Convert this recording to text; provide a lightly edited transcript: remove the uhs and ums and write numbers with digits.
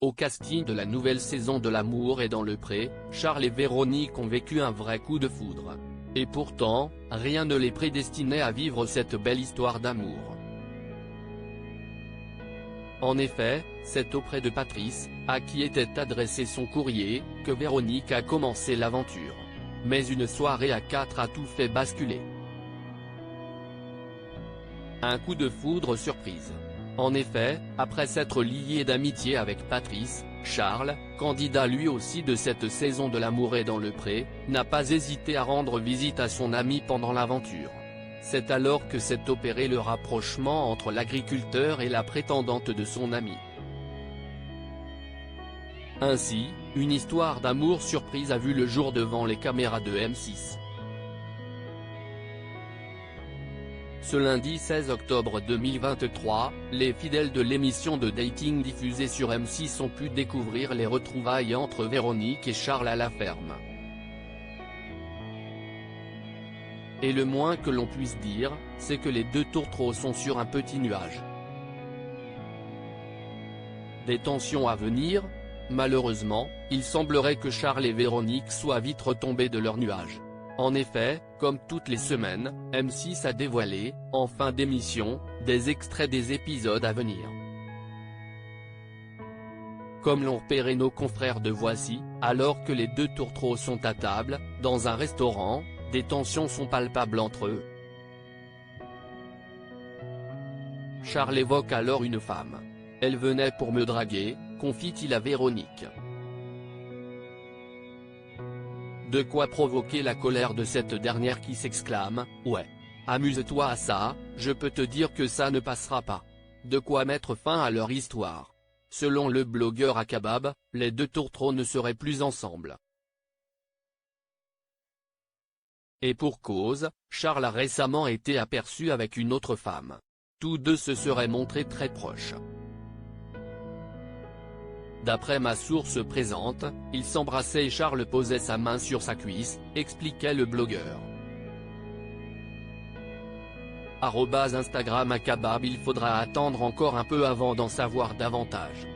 Au casting de la nouvelle saison de L'amour est dans le pré, Charles et Véronique ont vécu un vrai coup de foudre. Et pourtant, rien ne les prédestinait à vivre cette belle histoire d'amour. En effet, c'est auprès de Patrice, à qui était adressé son courrier, que Véronique a commencé l'aventure. Mais une soirée à 4 a tout fait basculer. Un coup de foudre surprise. En effet, après s'être lié d'amitié avec Patrice, Charles, candidat lui aussi de cette saison de L'amour est dans le pré, n'a pas hésité à rendre visite à son ami pendant l'aventure. C'est alors que s'est opéré le rapprochement entre l'agriculteur et la prétendante de son ami. Ainsi, une histoire d'amour surprise a vu le jour devant les caméras de M6. Ce lundi 16 octobre 2023, les fidèles de l'émission de dating diffusée sur M6 ont pu découvrir les retrouvailles entre Véronique et Charles à la ferme. Et le moins que l'on puisse dire, c'est que les deux tourtereaux sont sur un petit nuage. Des tensions à venir? Malheureusement, il semblerait que Charles et Véronique soient vite retombés de leur nuage. En effet, comme toutes les semaines, M6 a dévoilé, en fin d'émission, des extraits des épisodes à venir. Comme l'ont repéré nos confrères de Voici, alors que les deux tourtereaux sont à table, dans un restaurant, des tensions sont palpables entre eux. Charles évoque alors une femme. « Elle venait pour me draguer », confie-t-il à Véronique. De quoi provoquer la colère de cette dernière qui s'exclame « Ouais. Amuse-toi à ça, je peux te dire que ça ne passera pas. » De quoi mettre fin à leur histoire. Selon le blogueur Akabab, les deux tourtereaux ne seraient plus ensemble. Et pour cause, Charles a récemment été aperçu avec une autre femme. Tous deux se seraient montrés très proches. D'après ma source présente, ils s'embrassaient et Charles posait sa main sur sa cuisse, expliquait le blogueur. @Instagram Akabab. Il faudra attendre encore un peu avant d'en savoir davantage.